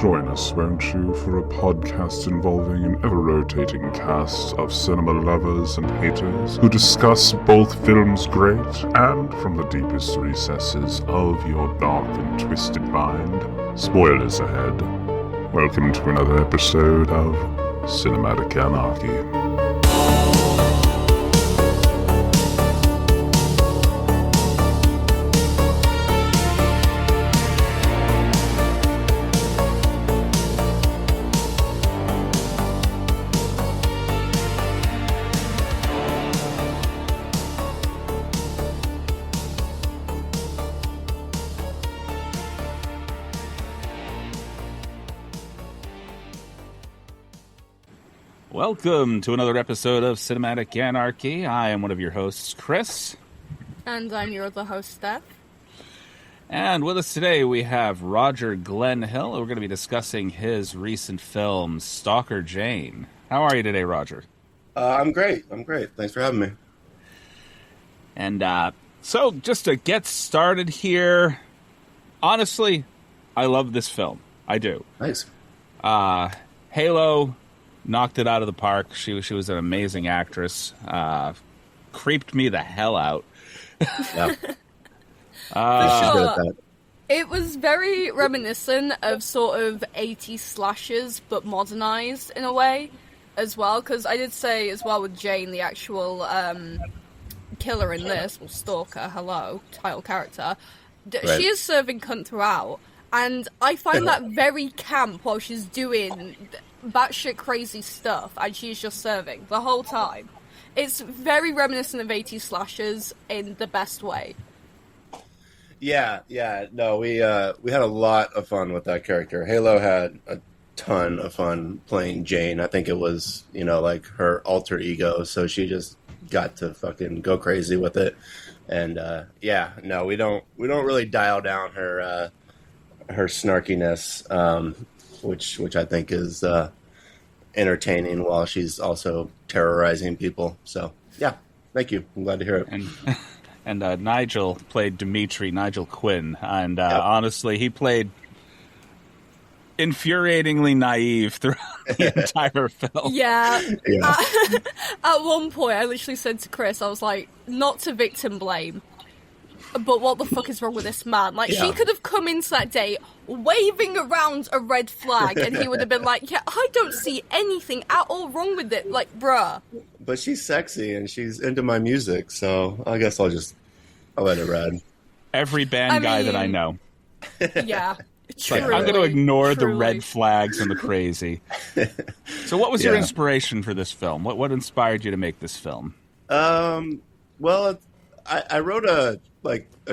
Join us, won't you, for a podcast involving an ever-rotating cast of cinema lovers and haters who discuss both films great and from the deepest recesses of your dark and twisted mind. Spoilers ahead. Welcome to another episode of Cinematic Anarchy. Welcome to another episode of Cinematic Anarchy. I am one of your hosts, Chris. And I'm your other host, Steph. And with us today we have Roger Glenhill. We're going to be discussing his recent film, Stalker Jane. How are you today, Roger? I'm great. Thanks for having me. And so just to get started here, honestly, I love this film. I do. Nice. Halo knocked it out of the park. She was an amazing actress. Creeped me the hell out. Yeah. For sure. It was very reminiscent of sort of 80s slashers, but modernized in a way as well. Because I did say as well with Jane, the actual killer in this, or stalker, title character, right. She is serving cunt throughout. And I find that very camp while she's doing batshit crazy stuff, and she's just serving the whole time. It's very reminiscent of 80s slashers in the best way. Yeah. No, we had a lot of fun with that character. Halo had a ton of fun playing Jane. I think it was, like her alter ego, so she just got to fucking go crazy with it. And we don't really dial down her snarkiness, which I think is entertaining while she's also terrorizing people. So, yeah, thank you. I'm glad to hear it. And Nigel played Nigel Quinn, and honestly, he played infuriatingly naive throughout the entire film. Yeah. At one point, I literally said to Chris, I was like, not to victim blame, but what the fuck is wrong with this man? Like, she could have come into that day waving around a red flag, and he would have been like, yeah, I don't see anything at all wrong with it. Like, bruh. But she's sexy, and she's into my music, so I guess I'll let it ride. Every band guy that I know. Yeah. Like, I'm going to ignore the red flags and the crazy. So what was your inspiration for this film? What inspired you to make this film? Well, I wrote a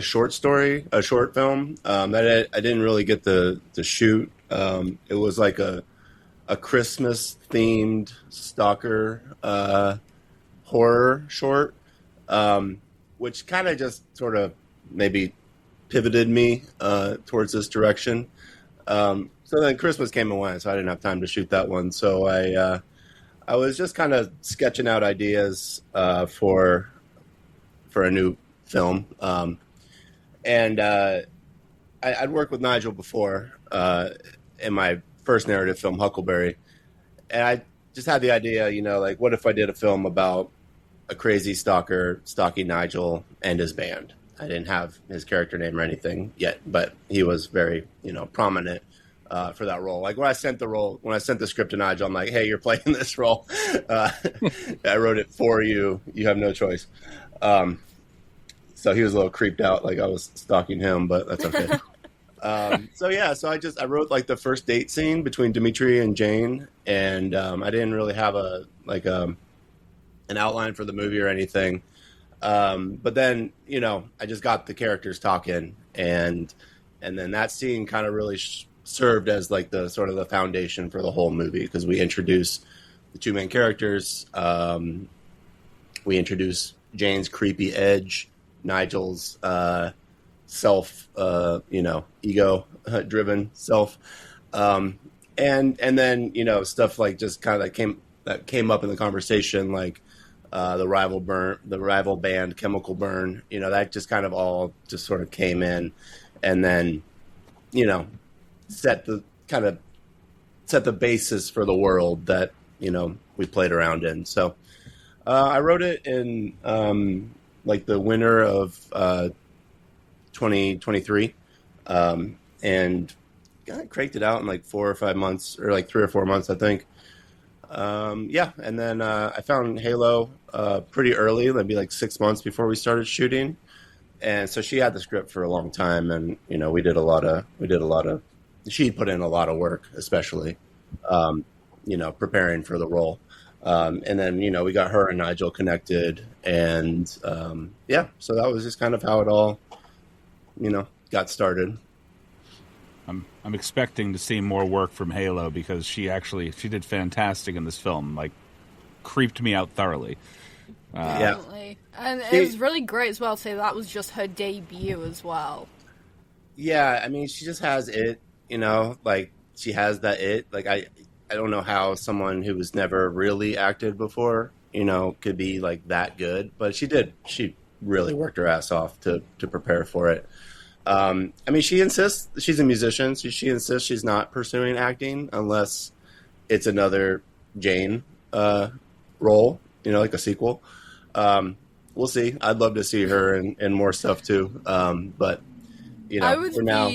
short film that I didn't really get to shoot. It was like a Christmas themed stalker horror short, which kind of just sort of maybe pivoted me towards this direction. So then Christmas came and went, so I didn't have time to shoot that one. So I was just kind of sketching out ideas for a new film. And I'd worked with Nigel before in my first narrative film, Huckleberry. And I just had the idea, what if I did a film about a crazy stalker stalking Nigel and his band? I didn't have his character name or anything yet, but he was very, prominent for that role. Like when I sent the script to Nigel, I'm like, hey, you're playing this role. I wrote it for you. You have no choice. So he was a little creeped out, like I was stalking him, but that's okay. So I wrote like the first date scene between Dimitri and Jane, and I didn't really have an outline for the movie or anything. But then, I just got the characters talking, and then that scene kind of really served as like the sort of the foundation for the whole movie, because we introduce the two main characters. We introduce Jane's creepy edge, Nigel's self, ego driven self. And then, stuff like just kind of came up in the conversation, like the rival band Chemical Burn, that just kind of all just sort of came in, and then, set the kind of set the basis for the world that we played around in. So I wrote it in like the winter of 2023, and I cranked it out in like 4 or 5 months, or like 3 or 4 months, I think. And then I found Halo pretty early, maybe like 6 months before we started shooting, and so she had the script for a long time, and we did a lot of. She put in a lot of work, especially, preparing for the role. And then, we got her and Nigel connected, and so that was just kind of how it all, got started. I'm expecting to see more work from Halo, because she did fantastic in this film. Like, creeped me out thoroughly. Definitely. And it was really great as well to say that was just her debut as well. Yeah, I mean, she just has it, like, she has that it. Like, I don't know how someone who was never really acted before, could be, like, that good. But she did. She really worked her ass off to prepare for it. I mean, she insists, she's a musician, so she insists she's not pursuing acting unless it's another Jane role, like a sequel. We'll see. I'd love to see her in more stuff, too. But, for now...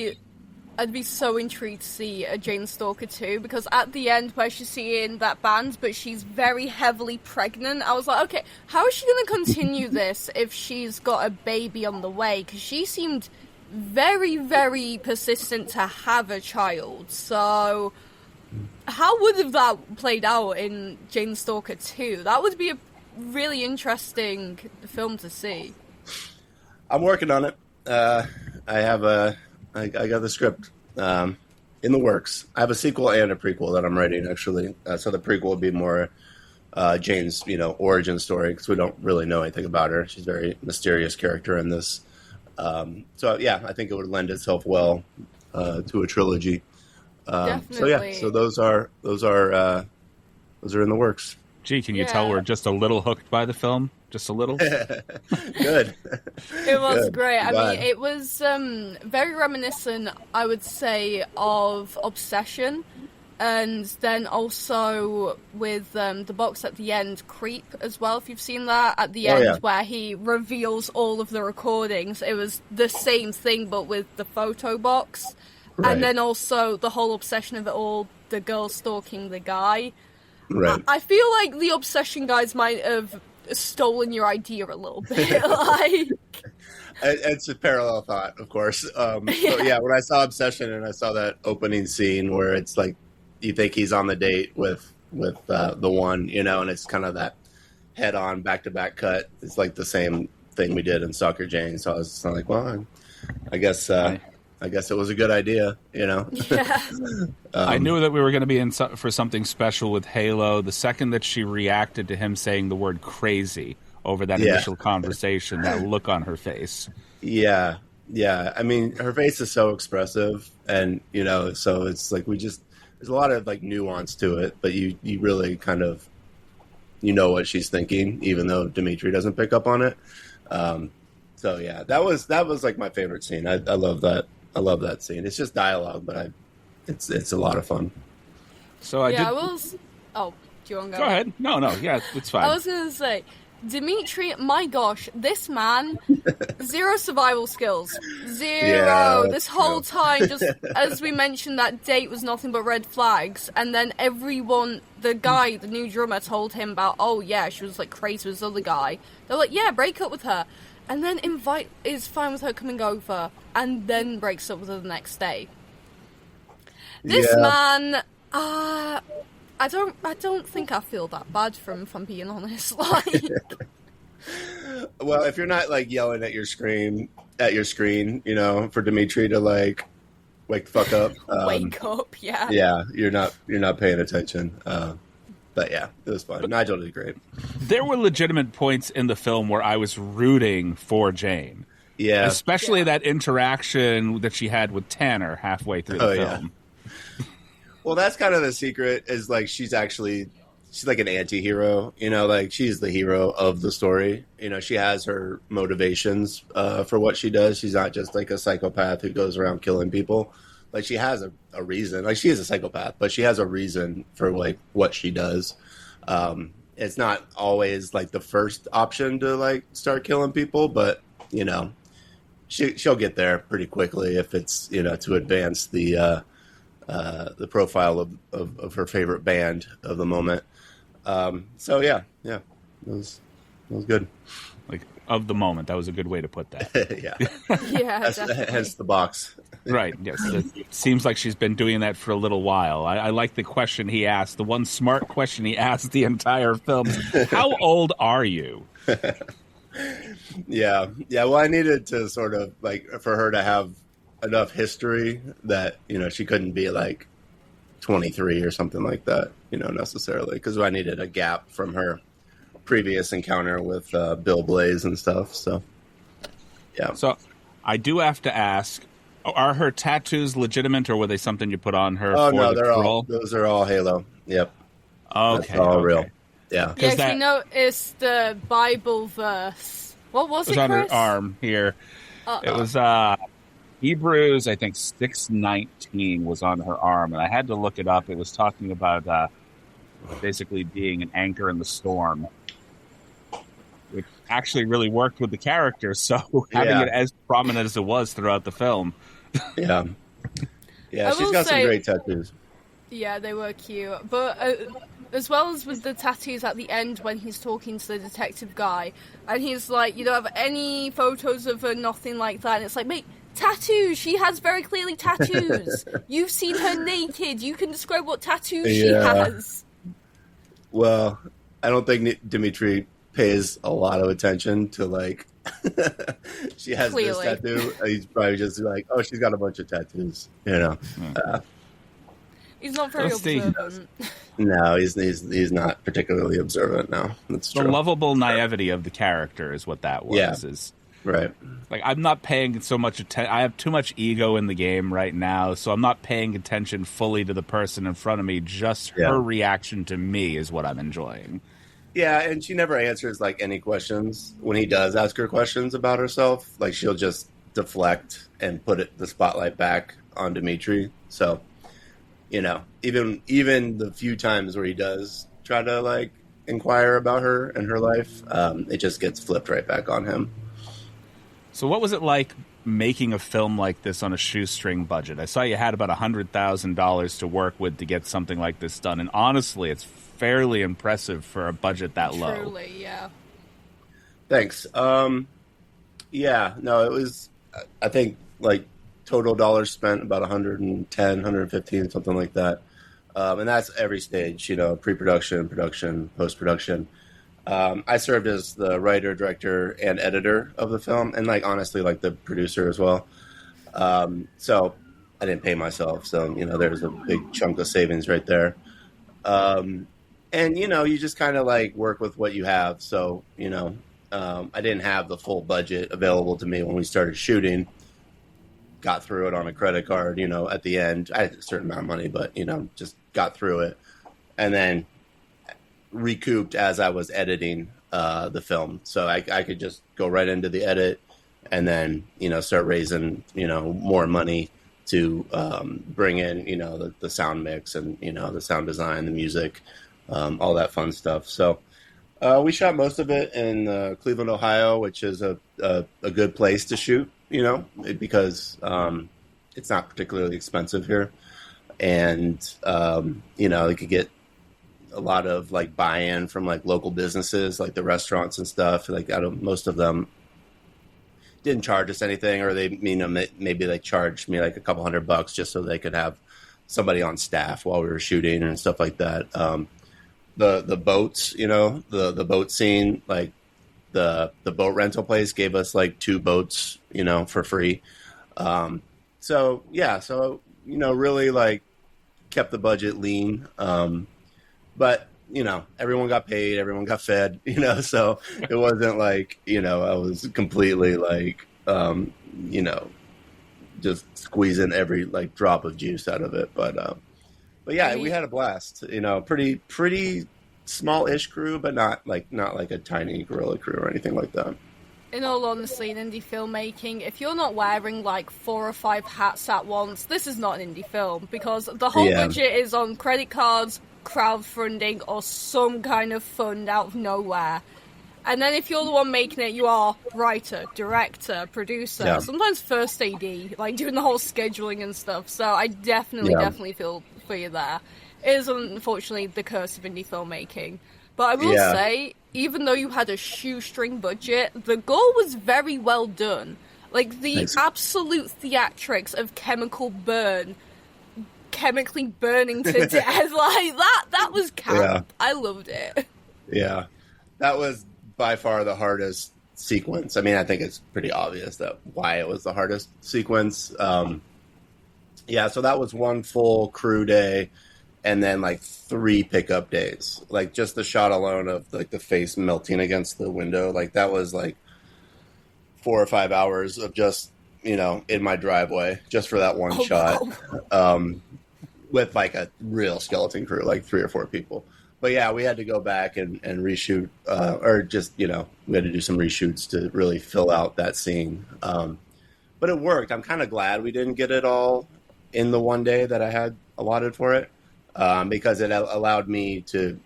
I'd be so intrigued to see a Jane Stalker 2, because at the end where she's seeing that band, but she's very heavily pregnant, I was like, okay, how is she going to continue this if she's got a baby on the way? Because she seemed very, very persistent to have a child. So how would have that played out in Jane Stalker 2? That would be a really interesting film to see. I'm working on it. I got the script in the works. I have a sequel and a prequel that I'm writing, actually. So the prequel would be more Jane's, origin story, because we don't really know anything about her. She's a very mysterious character in this. So I think it would lend itself well to a trilogy. Definitely. So those are in the works. Gee, can you tell we're just a little hooked by the film? Just a little? Good. It was Good. great. I mean, it was very reminiscent, I would say, of Obsession. And then also with the box at the end, Creep, as well, if you've seen that. At the end, where he reveals all of the recordings. It was the same thing, but with the photo box. Right. And then also the whole obsession of it all, the girl stalking the guy. Right. I feel like the Obsession guys might have stolen your idea a little bit. Like, it's a parallel thought, of course. When I saw Obsession and I saw that opening scene where it's like you think he's on the date with the one, and it's kind of that head-on back-to-back cut. It's like the same thing we did in Stalker Jane. So I was like, well, I guess it was a good idea, Yeah. I knew that we were going to be in for something special with Halo. The second that she reacted to him saying the word crazy over that initial conversation, that look on her face. Yeah. I mean, her face is so expressive, and, so it's like there's a lot of, like, nuance to it, but you really kind of, what she's thinking, even though Dimitri doesn't pick up on it. That was like my favorite scene. I love that. I love that scene. It's just dialogue, but it's a lot of fun. So I did. Oh, do you want to go ahead? No, yeah, it's fine. I was going to say, Dimitri, my gosh, this man, 0 survival skills. 0. Yeah, this whole time, just as we mentioned, that date was nothing but red flags. And then everyone, the new drummer, told him about, oh yeah, she was like crazy with this other guy. They're like, yeah, break up with her. And then is fine with her coming over, and then breaks up with her the next day. This man, I don't think I feel that bad for him, if I'm being honest. Like, well, if you're not like yelling at your screen, for Dimitri to like wake the fuck up, wake up, yeah. Yeah, you're not paying attention. But yeah, it was fun. Nigel did great. There were legitimate points in the film where I was rooting for Jane. Yeah. Especially that interaction that she had with Tanner halfway through the film. Yeah. Well, that's kind of the secret, is like she's like an anti-hero, like she's the hero of the story. She has her motivations for what she does. She's not just like a psychopath who goes around killing people. like she has a reason. Like she is a psychopath, but she has a reason for like what she does. It's not always like the first option to like start killing people, but you know, she'll get there pretty quickly if it's, you know, to advance the profile of her favorite band of the moment. So yeah, it was good. Like of the moment, that was a good way to put that. Yeah, Yeah, hence the box. Right. Yes. It seems like she's been doing that for a little while. I like the question he asked. The one smart question he asked the entire film. How old are you? Yeah. Well, I needed to sort of like for her to have enough history that, you know, she couldn't be like 23 or something like that, you know, necessarily, because I needed a gap from her previous encounter with Bill Blaze and stuff. So, yeah. So I do have to ask, are her tattoos legitimate or were they something you put on her Oh, for no, the troll? those are all Halo. Yep. Okay. That's all real. Yeah. Yeah, that- you know, it's the Bible verse. What was it, on her Chris? arm here. It was Hebrews, I think 6:19 was on her arm, and I had to look it up. It was talking about basically being an anchor in the storm, which actually really worked with the character. So having it as prominent as it was throughout the film. Yeah. Yeah, she's got some great tattoos. Yeah, they were cute. But as well as with the tattoos at the end when he's talking to the detective guy, and he's like, you don't have any photos of her, nothing like that. And it's like, mate, tattoos! She has very clearly tattoos. You've seen her naked. You can describe what tattoos she has. Well, I don't think Dimitri pays a lot of attention to, like, she has this tattoo. He's probably just like, oh, she's got a bunch of tattoos, you know. He's not very observant. No, he's not particularly observant. No, that's true. The lovable naivety of the character is what that was. Yeah. Is right. Like, I'm not paying so much attention. I have too much ego in the game right now, so I'm not paying attention fully to the person in front of me. Just her reaction to me is what I'm enjoying. Yeah, and she never answers like any questions. When he does ask her questions about herself, like she'll just deflect and put the spotlight back on Dimitri. So, you know, even the few times where he does try to like inquire about her and her life, it just gets flipped right back on him. So what was it like making a film like this on a shoestring budget? I saw you had about $100,000 to work with to get something like this done. And honestly, it's fairly impressive for a budget that low. Truly, yeah. Thanks. Yeah, no, it was, I think, like, total dollars spent about 110, 115, something like that. And that's every stage, you know, pre-production, production, post-production. I served as the writer, director, and editor of the film, and like honestly, like the producer as well. So I didn't pay myself, so you know there's a big chunk of savings right there. And you know, you just kind of like work with what you have. So you know, I didn't have the full budget available to me when we started shooting. Got through it on a credit card. You know, at the end, I had a certain amount of money, but you know, just got through it, and then recouped as I was editing the film, so I could just go right into the edit and then you know start raising you know more money to bring in you know the sound mix and you know the sound design, the music, all that fun stuff. So we shot most of it in Cleveland, Ohio, which is a good place to shoot, you know, because it's not particularly expensive here, and you know, you could get a lot of like buy-in from like local businesses, like the restaurants and stuff. Like most of them didn't charge us anything, or they, you know, maybe they charged me like a couple $100 just so they could have somebody on staff while we were shooting and stuff like that. The boats, you know, the boat scene, like the boat rental place gave us like 2 boats, you know, for free. So yeah, so you know, really like kept the budget lean. But, you know, everyone got paid, everyone got fed, you know, so it wasn't like, you know, I was completely like, you know, just squeezing every like drop of juice out of it. But yeah, we had a blast, you know, pretty small-ish crew, but not like a tiny guerrilla crew or anything like that. in all honesty, in indie filmmaking, if you're not wearing like 4 or 5 hats at once, this is not an indie film, because the whole budget is on credit cards, crowdfunding, or some kind of fund out of nowhere. And then if you're the one making it, you are writer, director, producer, sometimes first AD, like doing the whole scheduling and stuff. So I definitely feel for you there. It is unfortunately the curse of indie filmmaking. But I will say, even though you had a shoestring budget, the gore was very well done. Like, the absolute theatrics of chemically burning to death, like, that was camp. Yeah. I loved it. Yeah. That was by far the hardest sequence. I mean, I think it's pretty obvious why it was the hardest sequence. So that was one full crew day. And then, like, 3 pickup days. Like, just the shot alone of, like, the face melting against the window. Like, that was, like, 4 or 5 hours of just, in my driveway. Just for that one shot. With, like, a real skeleton crew. Like, 3 or 4 people. But, yeah, we had to go back and reshoot. Or just, we had to do some reshoots to really fill out that scene. But it worked. I'm kind of glad we didn't get it all in the one day that I had allotted for it. Because it allowed me to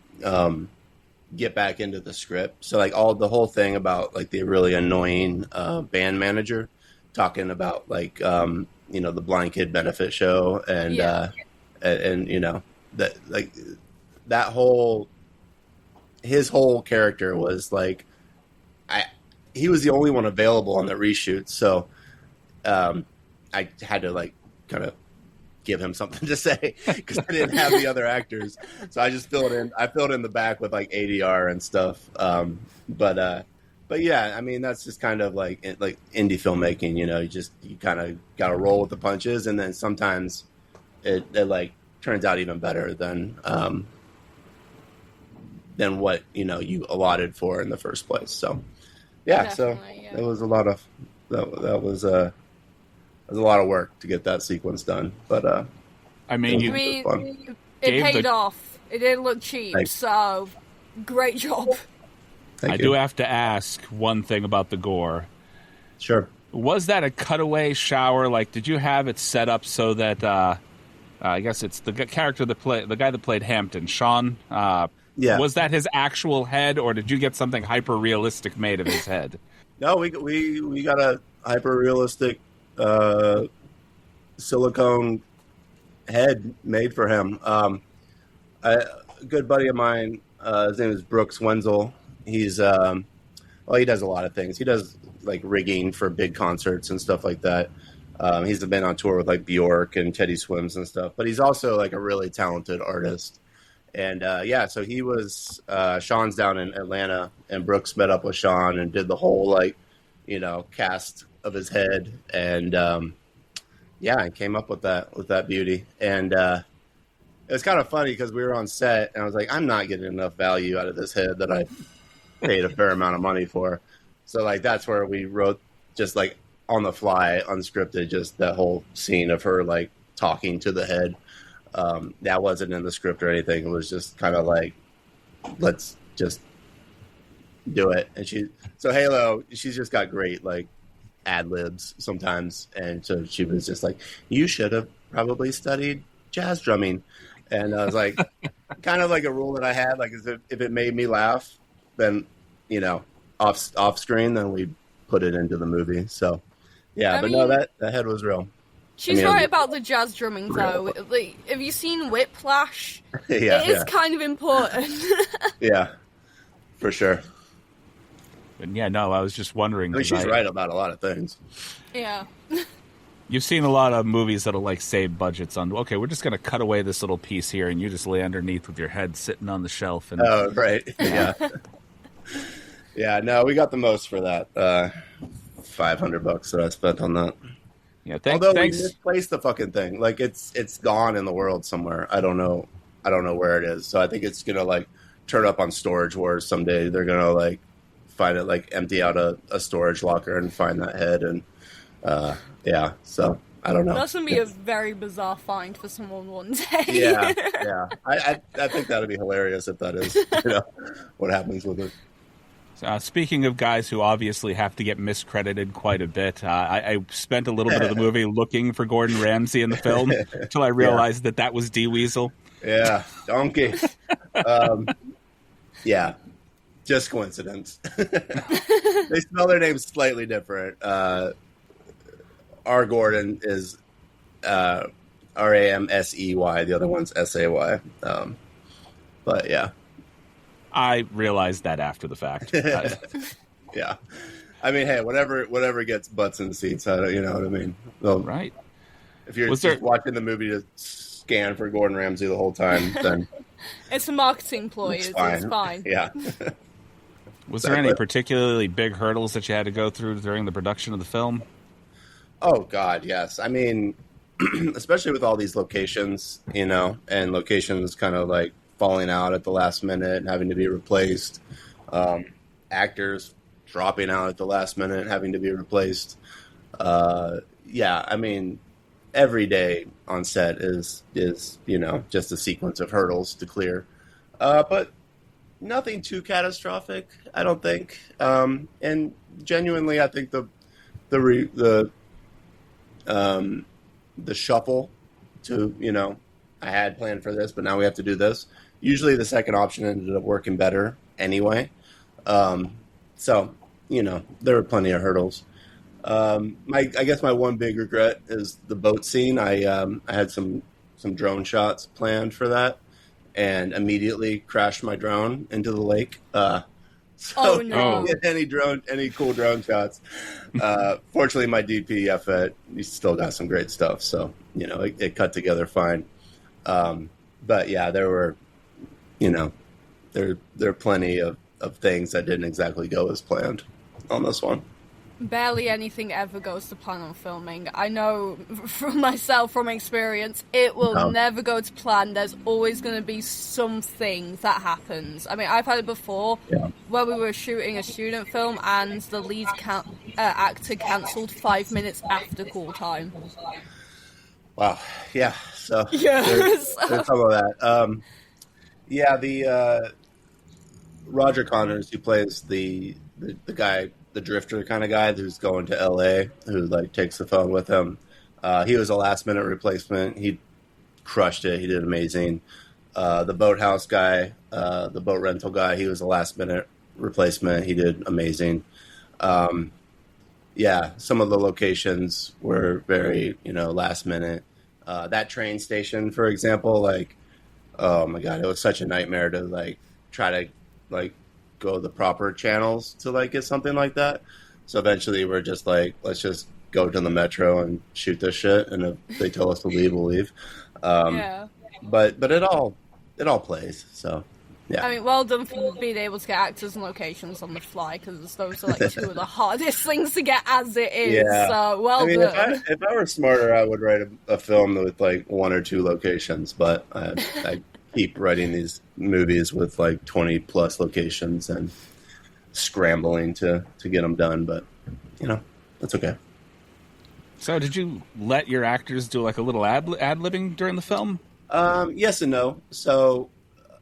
get back into the script. So, like, the whole thing about, like, the really annoying band manager talking about, like, the blind kid benefit show and that, like, his whole character was, like, he was the only one available on the reshoot. So I had to, like, kind of give him something to say because I didn't have the other actors, so I just filled in. I filled in the back with like ADR and stuff. But yeah, I mean that's just kind of like indie filmmaking. You kind of got to roll with the punches, and then sometimes it like turns out even better than what you allotted for in the first place. So yeah, it was a lot of that was it was a lot of work to get that sequence done, but it paid off. It didn't look cheap, so great job. I do have to ask one thing about the gore. Sure. Was that a cutaway shower? Like, did you have it set up so that I guess it's the character the guy that played Hampton, Sean? Was that his actual head, or did you get something hyper realistic made of his head? No, we got a hyper realistic silicone head made for him. A good buddy of mine, his name is Brooks Wenzel. He's he does a lot of things. He does like rigging for big concerts and stuff like that. He's been on tour with like Bjork and Teddy Swims and stuff, but he's also like a really talented artist. And so he was Sean's down in Atlanta, and Brooks met up with Sean and did the whole cast of his head, and I came up with that beauty. And it was kind of funny because we were on set, and I was like, I'm not getting enough value out of this head that I paid a fair amount of money for. So like that's where we wrote just like on the fly, unscripted, just that whole scene of her like talking to the head. That wasn't in the script or anything. It was just kind of like, let's just do it. And Halo, she's just got great like ad libs sometimes, and so she was just like, you should have probably studied jazz drumming. And I was like, kind of like a rule that I had, like, is if it made me laugh, then off screen, then we put it into the movie. So that head was real. She's right about the jazz drumming though. Like, have you seen Whiplash? It is kind of important. Yeah, for sure. And I was just wondering. I mean, she's right about a lot of things. Yeah. You've seen a lot of movies that'll like save budgets on. Okay, we're just going to cut away this little piece here, and you just lay underneath with your head sitting on the shelf. And oh, right. Yeah. Yeah. No, we got the most for that. $500 that I spent on that. Yeah. Although thanks. we misplaced the fucking thing. Like it's gone in the world somewhere. I don't know where it is. So I think it's gonna like turn up on Storage Wars someday. They're gonna like find it, like empty out a storage locker and find that head, and so I don't know. That's gonna be a very bizarre find for someone one day. Yeah. I think that'd be hilarious if that is what happens with it. Speaking of guys who obviously have to get miscredited quite a bit, I spent a little bit of the movie looking for Gordon Ramsay in the film until I realized that was D Weasel. Yeah, donkey. Yeah, just coincidence. They spell their names slightly different. Our Gordon is Ramsey. The other one's Say. But yeah. I realized that after the fact. Yeah. I mean, hey, whatever gets butts in seats, you know what I mean? Well, right. If you're watching the movie to scan for Gordon Ramsay the whole time, then... It's a marketing ploy. It's fine. Yeah. Was there any particularly big hurdles that you had to go through during the production of the film? Oh, God, yes. I mean, especially with all these locations, you know, and locations kind of like falling out at the last minute and having to be replaced. Actors dropping out at the last minute and having to be replaced. Yeah, I mean, every day on set is you know, just a sequence of hurdles to clear. But nothing too catastrophic, I don't think. And genuinely, I think the shuffle to, you know, I had planned for this, but now we have to do this. Usually the second option ended up working better anyway. So, you know, there were plenty of hurdles. I guess my one big regret is the boat scene. I had some drone shots planned for that and immediately crashed my drone into the lake. So oh no! Any cool drone shots? Fortunately, my DP he still got some great stuff, so you know it cut together fine. But yeah, there were, you know, there are plenty of things that didn't exactly go as planned on this one. Barely anything ever goes to plan on filming. I know from myself, from experience, it will never go to plan. There's always going to be something that happens. I mean, I've had it before where we were shooting a student film and the lead actor cancelled 5 minutes after call time. Wow. Yeah. So yes. there's some of that. Yeah, the Roger Connors, who plays the guy, the drifter kind of guy who's going to LA, who like takes the phone with him. He was a last minute replacement. He crushed it. He did amazing. The boathouse guy, the boat rental guy, he was a last minute replacement. He did amazing. Yeah, some of the locations were very, you know, last minute. That train station, for example, like, oh my God, it was such a nightmare to like try to like go the proper channels to like get something like that. So eventually we're just like, let's just go to the metro and shoot this shit, and if they tell us to leave, we'll leave. But it all plays. So yeah, I mean, well done for being able to get actors and locations on the fly, because those are like two of the hardest things to get as it is. Yeah. So well done. If I were smarter, I would write a film with like 1 or 2 locations, but I keep writing these movies with like 20 plus locations and scrambling to get them done, but you know, that's okay. So did you let your actors do like a little ad-libbing during the film? Yes and no. So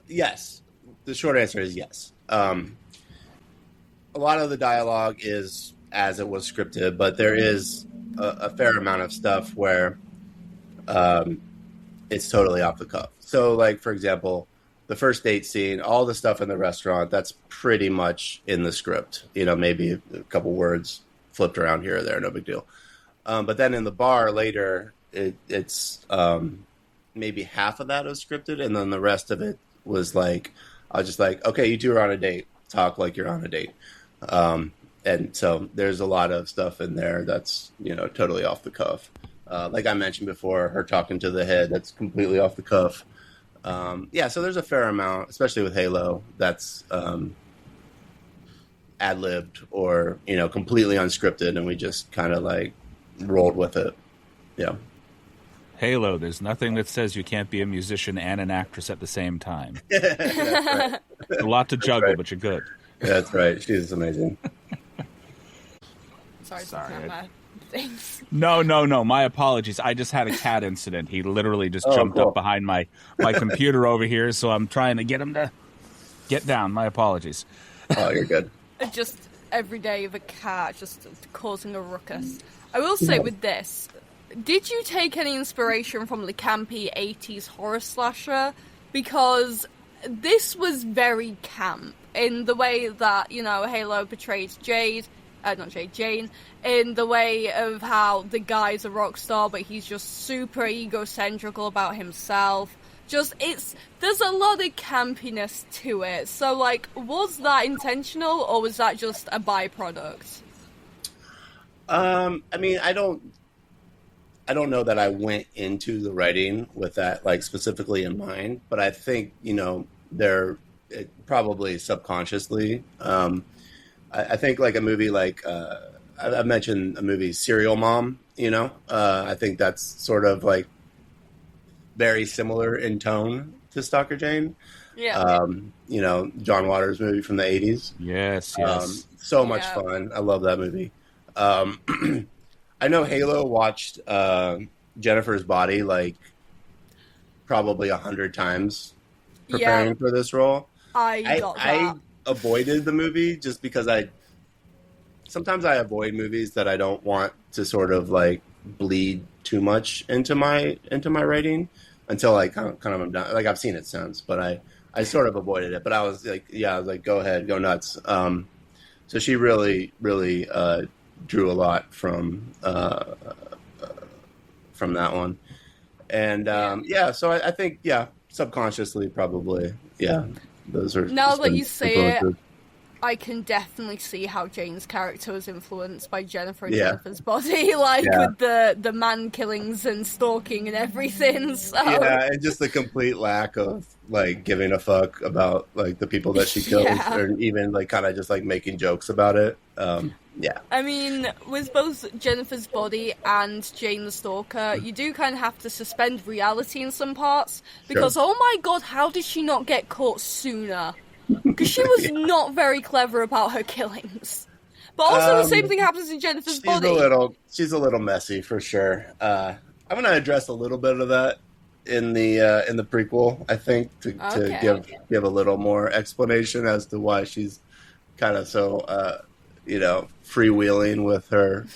yes, the short answer is yes. A lot of the dialogue is as it was scripted, but there is a fair amount of stuff where it's totally off the cuff. So, like, for example, the first date scene, all the stuff in the restaurant, that's pretty much in the script. You know, maybe a couple words flipped around here or there, no big deal. But then in the bar later, it's maybe half of that was scripted, and then the rest of it was like, I was just like, okay, you two are on a date. Talk like you're on a date. And so there's a lot of stuff in there that's, you know, totally off the cuff. Like I mentioned before, her talking to the head, that's completely off the cuff. Yeah, so there's a fair amount, especially with Halo, that's ad-libbed or, you know, completely unscripted, and we just kind of like rolled with it. Yeah. Halo, there's nothing that says you can't be a musician and an actress at the same time. That's right. A lot to juggle, right. but you're good. That's right. She's amazing. Sorry. Things. No. My apologies. I just had a cat incident. He literally just jumped up behind my computer over here, so I'm trying to get him to get down. My apologies. Oh, you're good. just every day of a cat just causing a ruckus. I will say with this, did you take any inspiration from the campy 80s horror slasher? Because this was very camp in the way that, you know, Halo portrays Jane, in the way of how the guy's a rock star, but he's just super egocentrical about himself. There's a lot of campiness to it. So, like, was that intentional, or was that just a byproduct? I mean, I don't know that I went into the writing with that, like, specifically in mind, but I think, you know, probably subconsciously. I think, like, a movie like, I mentioned a movie, Serial Mom, you know? I think that's sort of, like, very similar in tone to Stalker Jane. Yeah. You know, John Waters' movie from the 80s. Yes. So much fun. I love that movie. I know Halo watched Jennifer's Body, like, probably 100 times preparing for this role. I avoided the movie just because sometimes I avoid movies that I don't want to sort of, like, bleed too much into my writing until I kind of am done. Like, I've seen it since, but I sort of avoided it. But I was like, go ahead, go nuts. So she really, really drew a lot from that one. And so I think, subconsciously, probably, those are. Now that you say it, I can definitely see how Jane's character was influenced by Jennifer and Jennifer's Body, with the man killings and stalking and everything. So. Yeah, and just the complete lack of, like, giving a fuck about, like, the people that she kills, or even, like, kind of just, like, making jokes about it. I mean, with both Jennifer's Body and Jane the Stalker, you do kind of have to suspend reality in some parts, because, oh my god, how did she not get caught sooner? Because she was not very clever about her killings. But also the same thing happens in Jennifer's Body. She's a little messy, for sure. I'm going to address a little bit of that in the prequel, I think, to give a little more explanation as to why she's kind of so, freewheeling with her,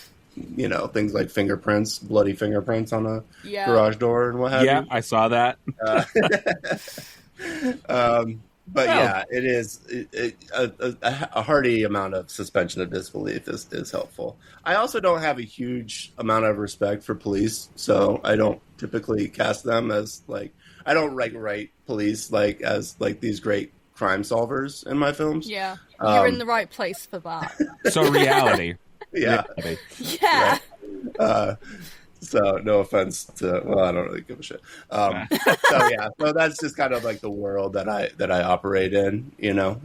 you know, things like fingerprints, bloody fingerprints on a garage door and what have you. Yeah, I saw that. But it is a hearty amount of suspension of disbelief is helpful. I also don't have a huge amount of respect for police, so I don't typically cast them as, like, I don't write police like as, like, these great crime solvers in my films. Yeah, you're in the right place for that. So reality. Yeah. Right. So no offense to, I don't really give a shit. So that's just kind of like the world that I operate in, you know?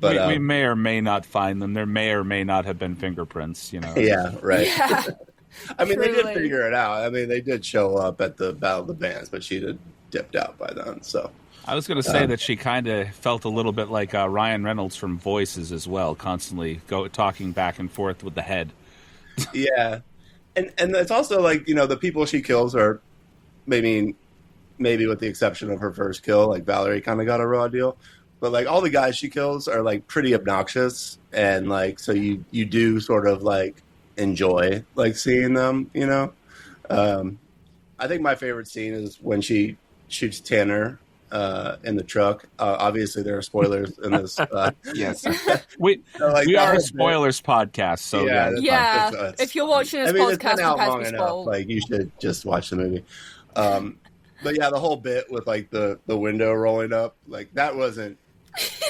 But we may or may not find them. There may or may not have been fingerprints, you know? Yeah, right. Yeah. I mean, they did figure it out. I mean, they did show up at the Battle of the Bands, but she had dipped out by then, so. I was going to say that she kind of felt a little bit like Ryan Reynolds from Voices as well, constantly talking back and forth with the head. Yeah, and it's also like, you know, the people she kills are maybe with the exception of her first kill, like Valerie kind of got a raw deal, but like all the guys she kills are like pretty obnoxious, and like so you do sort of like enjoy like seeing them, you know. I think my favorite scene is when she shoots Tanner in the truck. Obviously, there are spoilers in this. Yes, we are a spoilers podcast. So if you're watching this podcast, it's been out long enough. Like, you should just watch the movie. But yeah, the whole bit with like the window rolling up, like that wasn't.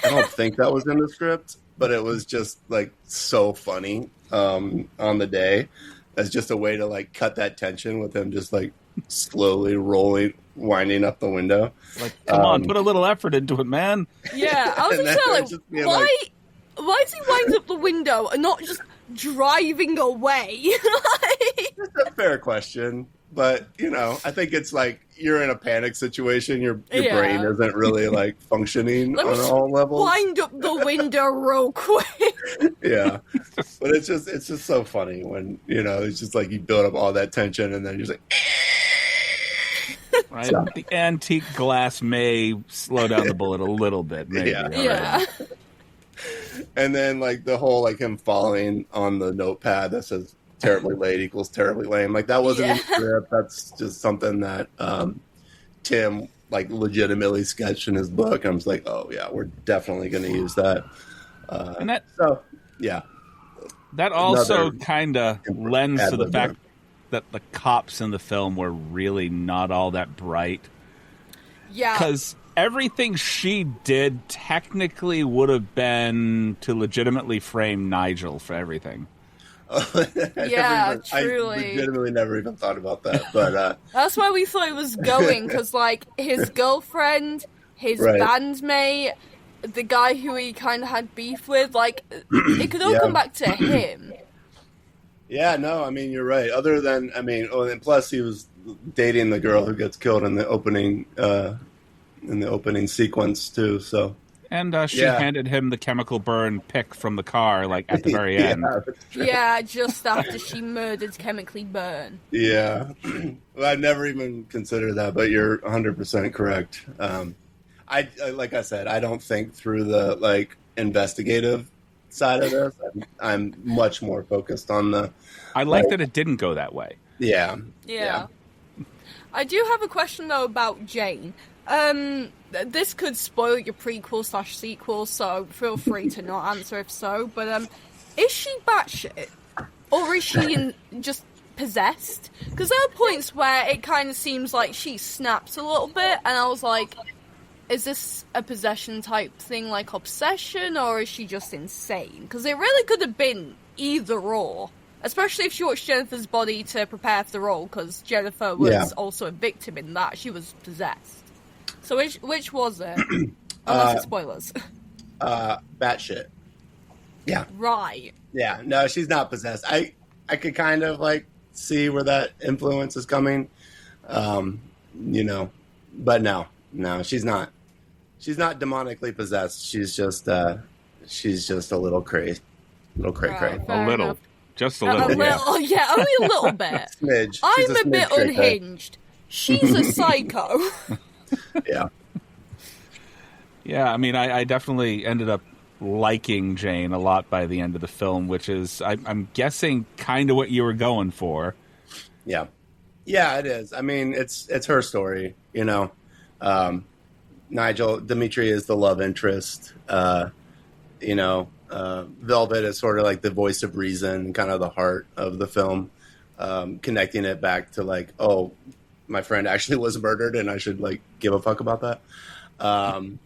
I don't think that was in the script, but it was just like so funny on the day as just a way to like cut that tension with him just like slowly winding up the window. Like, come on, put a little effort into it, man. Yeah, I was just like, why does he wind up the window and not just driving away? That's a fair question, but you know, I think it's like you're in a panic situation. Your brain isn't really like functioning on all levels. Wind up the window real quick. Yeah, but it's just so funny when, you know, it's just like you build up all that tension and then you're just like. Right, the antique glass may slow down the bullet a little bit. Maybe. Yeah. And then like the whole like him falling on the notepad that says terribly late equals terribly lame. Like that wasn't in the script. That's just something that Tim like legitimately sketched in his book. I'm just like, oh yeah, we're definitely going to use that. And that yeah. That also kind of lends to the fact that the cops in the film were really not all that bright. Yeah. Because everything she did technically would have been to legitimately frame Nigel for everything. Yeah, truly. I legitimately never even thought about that. But that's where we thought it was going, because like his girlfriend, his bandmate, the guy who he kind of had beef with, like it could all come back to him. Yeah, no, I mean you're right. Other than and plus he was dating the girl who gets killed in the opening sequence too. So. And she handed him the chemical burn pick from the car, like at the very end. Yeah, just after she murdered chemically burn. Yeah, well, I've never even considered that, but you're 100% correct. I like I said, I don't think through the like investigative side of this. I'm much more focused on the. I like that it didn't go that way. Yeah. I do have a question though about Jane. This could spoil your prequel/sequel, so feel free to not answer if so. But is she batshit, or is she just possessed? Because there are points where it kind of seems like she snaps a little bit, and I was like, is this a possession type thing, like obsession, or is she just insane? Because it really could have been either or. Especially if she watched Jennifer's body to prepare for the role, because Jennifer was also a victim in that. She was possessed. So which was it? Unless it's spoilers. Batshit. Yeah. Right. Yeah. No, she's not possessed. I could kind of like see where that influence is coming. But no, she's not. She's not demonically possessed. She's just a little cray. Cray. A little. Enough. Just a little. Yeah, only a little bit. Smidge. I'm a bit unhinged. She's a psycho. Yeah. Yeah, I mean, I definitely ended up liking Jane a lot by the end of the film, which is, I'm guessing, kind of what you were going for. Yeah. Yeah, it is. I mean, it's her story, Nigel, Dimitri is the love interest. Velvet is sort of like the voice of reason, kind of the heart of the film, connecting it back to like, oh, my friend actually was murdered and I should like give a fuck about that. And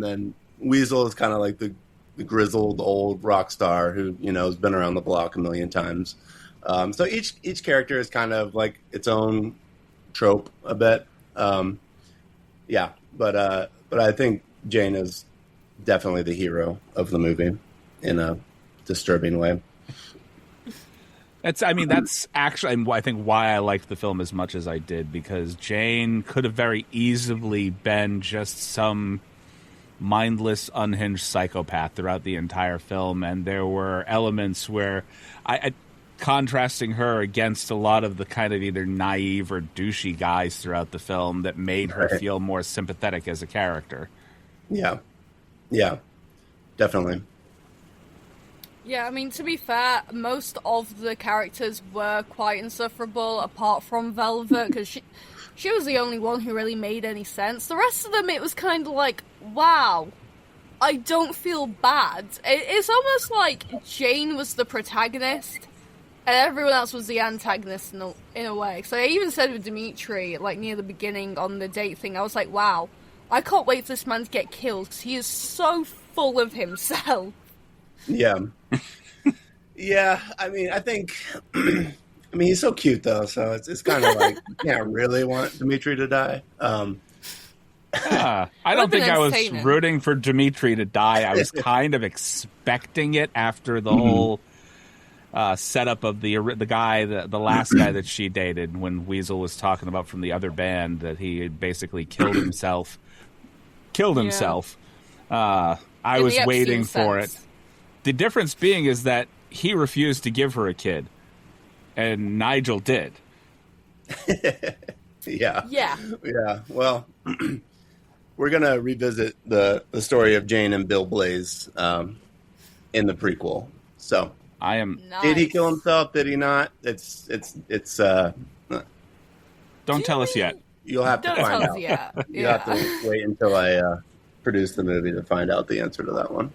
then Weasel is kind of like the grizzled old rock star who, has been around the block a million times. So each character is kind of like its own trope a bit. But I think Jane is definitely the hero of the movie in a disturbing way. That's actually, I think, why I liked the film as much as I did, because Jane could have very easily been just some mindless, unhinged psychopath throughout the entire film, and there were elements where I contrasting her against a lot of the kind of either naive or douchey guys throughout the film that made her feel more sympathetic as a character. Yeah, definitely. Yeah, I mean, to be fair, most of the characters were quite insufferable, apart from Velvet, because she was the only one who really made any sense. The rest of them, it was kind of like, wow, I don't feel bad. It's almost like Jane was the protagonist, and everyone else was the antagonist in a way. So I even said with Dimitri, like, near the beginning on the date thing, I was like, wow, I can't wait for this man to get killed, because he is so full of himself. Yeah. Yeah, I mean, I think... he's so cute, though, so it's kind of like, you can't really want Dimitri to die. I don't think I was rooting for Dimitri to die. I was kind of expecting it after the whole setup of the guy, the last guy that she dated, when Weasel was talking about from the other band that he had basically killed himself. I was waiting for it. The difference being is that he refused to give her a kid, and Nigel did. Yeah. Well, we're gonna revisit the story of Jane and Bill Blaze in the prequel. So I am. Nice. Did he kill himself? Did he not? It's. Don't tell us yet. You'll have to Don't find tell out. us yet. You have to wait until I produce the movie to find out the answer to that one.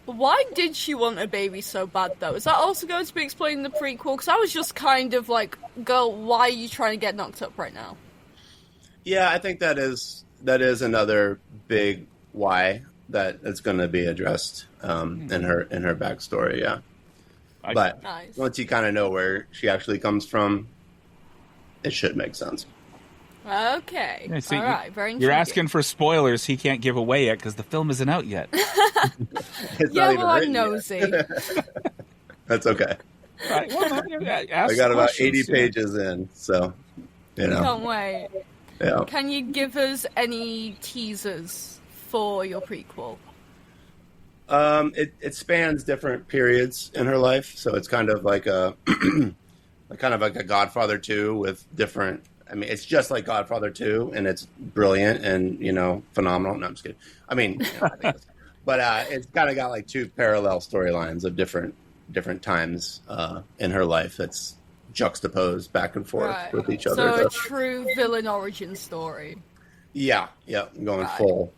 Why did she want a baby so bad, though? Is that also going to be explained in the prequel? Because I was just kind of like, girl, why are you trying to get knocked up right now? Yeah, I think that is another big why that is going to be addressed in her backstory. Yeah, but nice. Once you kind of know where she actually comes from, it should make sense. Okay. Yeah, see, all right. Very interesting. You're asking for spoilers he can't give away yet because the film isn't out yet. Yeah, well, I'm nosy. That's okay. Right, well, I got about 80 pages in, so, you know. Can't wait. Yeah. Can you give us any teasers for your prequel? It spans different periods in her life, so it's kind of like a Godfather 2 with different. I mean, it's just like Godfather 2, and it's brilliant and, you know, phenomenal. No, I'm just kidding. I mean, but it's kind of got like two parallel storylines of different times in her life that's juxtaposed back and forth with each other. So a true villain origin story. Yeah, going full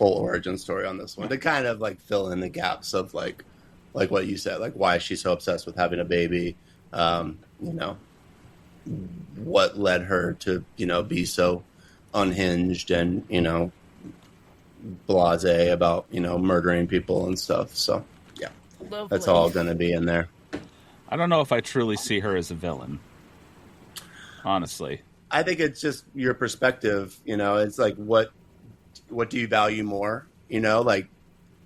origin story on this one to kind of like fill in the gaps of like what you said, like why she's so obsessed with having a baby, you know. What led her to, you know, be so unhinged and, you know, blasé about, you know, murdering people and stuff. So, yeah, Lovely. That's all going to be in there. I don't know if I truly see her as a villain, honestly. I think it's just your perspective, you know, it's like, what do you value more, you know, like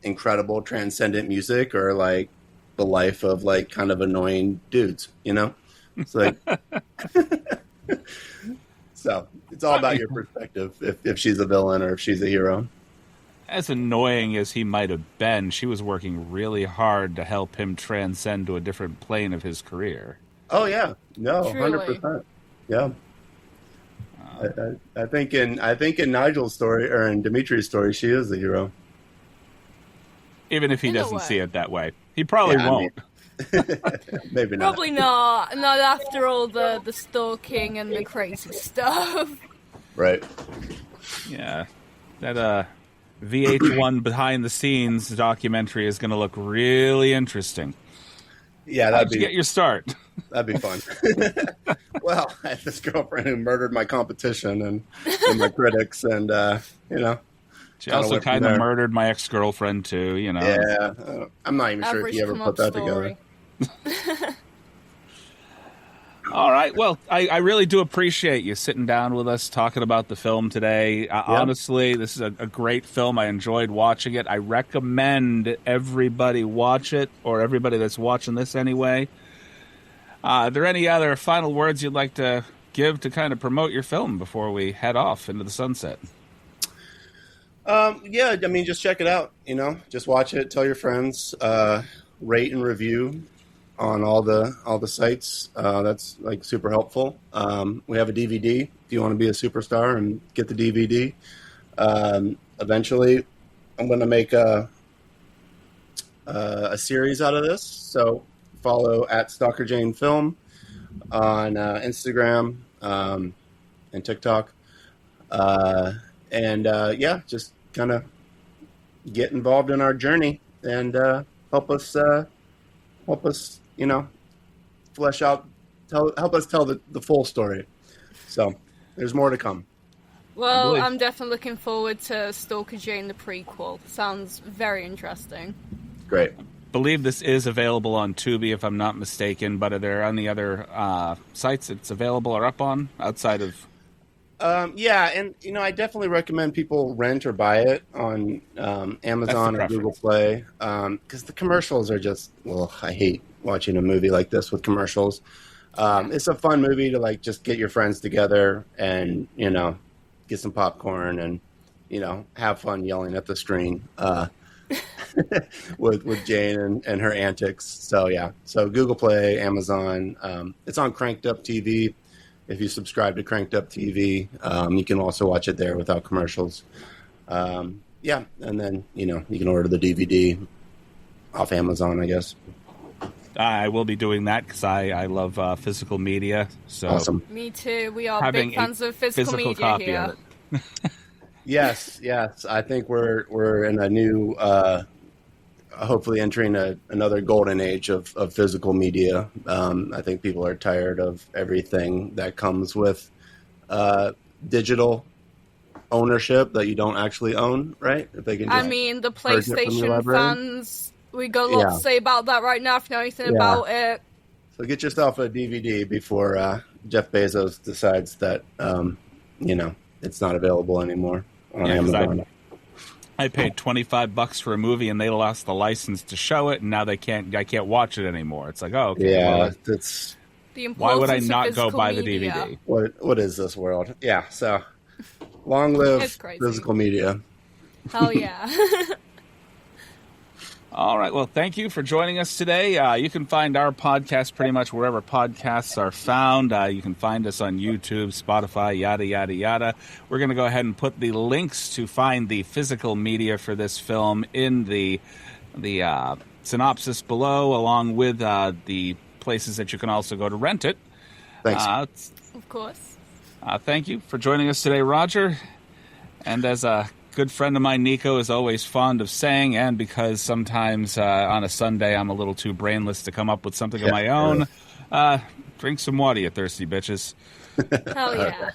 incredible transcendent music or like the life of like kind of annoying dudes, you know? It's like, so it's all about your perspective. If she's a villain or if she's a hero. As annoying as he might have been, she was working really hard to help him transcend to a different plane of his career. Oh yeah, no, Truly. 100%. Yeah, I think in Nigel's story or in Dimitri's story, she is the hero. Even if he In a doesn't way. see it that way, he probably won't. Maybe not. Probably not. Not after all the stalking and the crazy stuff. Right. Yeah, that VH1 behind the scenes documentary is going to look really interesting. Yeah, How'd you get your start? That'd be fun. Well, I had this girlfriend who murdered my competition and my critics, and you know. She also kind of murdered my ex-girlfriend too, you know. Yeah, I'm not even sure if he ever put that together. All right. Well, I really do appreciate you sitting down with us, talking about the film today. Honestly, this is a great film. I enjoyed watching it. I recommend everybody watch it, or everybody that's watching this anyway. Are there any other final words you'd like to give to kind of promote your film before we head off into the sunset? Yeah, I mean, just check it out. You know, just watch it. Tell your friends. Rate and review on all the sites. That's like super helpful. We have a DVD if you want to be a superstar and get the DVD. Eventually, I'm going to make a series out of this. So follow at Stalker Jane Film on Instagram and TikTok. Yeah, just kind of get involved in our journey and help us, you know, flesh out, help us tell the full story. So there's more to come. Well, I'm definitely looking forward to Stalker Jane, the prequel. Sounds very interesting. Great. I believe this is available on Tubi, if I'm not mistaken, but are there any other sites it's available or up on outside of... Yeah, and you know, I definitely recommend people rent or buy it on Amazon or Google Play, because the commercials are just, well, I hate watching a movie like this with commercials. It's a fun movie to like just get your friends together and, you know, get some popcorn and, you know, have fun yelling at the screen with Jane and her antics. So yeah, so Google Play, Amazon. It's on Cranked Up TV. If you subscribe to Cranked Up TV, you can also watch it there without commercials. Yeah, and then, you know, you can order the DVD off Amazon, I guess. I will be doing that because I love physical media. So Awesome. Me too. We are having big fans of physical media copy here. of it. Yes. I think we're in a new, hopefully entering another golden age of physical media. I think people are tired of everything that comes with digital ownership that you don't actually own, right? If they can just the purge it from your PlayStation library. fans, we got a lot to say about that right now if you know anything about it. So get yourself a DVD before Jeff Bezos decides that, it's not available anymore on Amazon. I paid $25 for a movie and they lost the license to show it, and now I can't watch it anymore. It's like, oh, okay. Yeah, well, it's why would I not go buy media. the DVD? What is this world? Yeah, so long live physical media. Hell yeah. All right. Well, thank you for joining us today. You can find our podcast pretty much wherever podcasts are found. You can find us on YouTube, Spotify, yada, yada, yada. We're going to go ahead and put the links to find the physical media for this film in the synopsis below, along with the places that you can also go to rent it. Thanks. Of course. Thank you for joining us today, Roger. And as a good friend of mine, Nico, is always fond of saying, and because sometimes on a Sunday I'm a little too brainless to come up with something of my own, drink some water, you thirsty bitches. Hell yeah.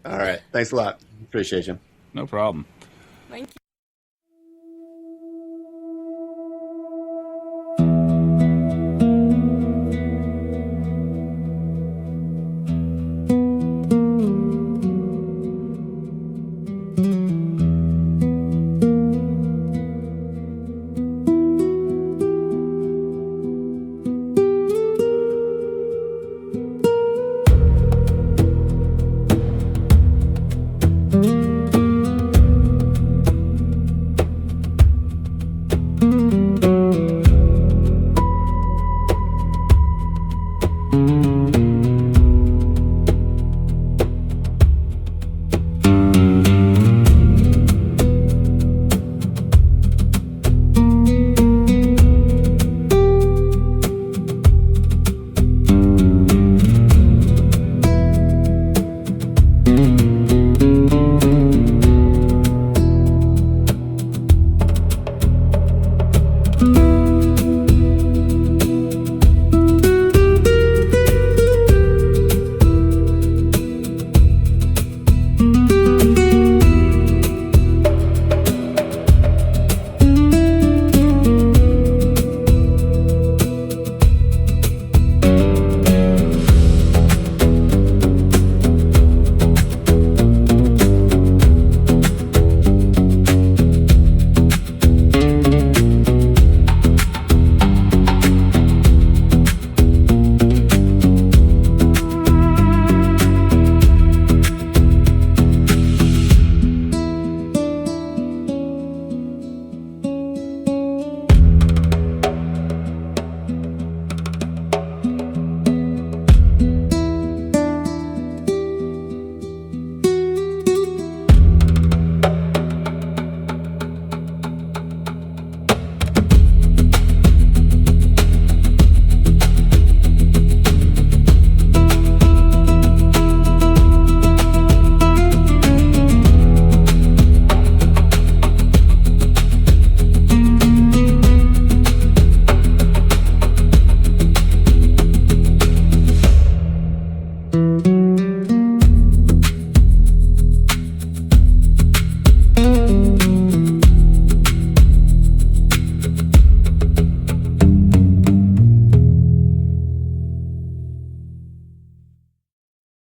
All right. Thanks a lot. Appreciate you. No problem. Thank you.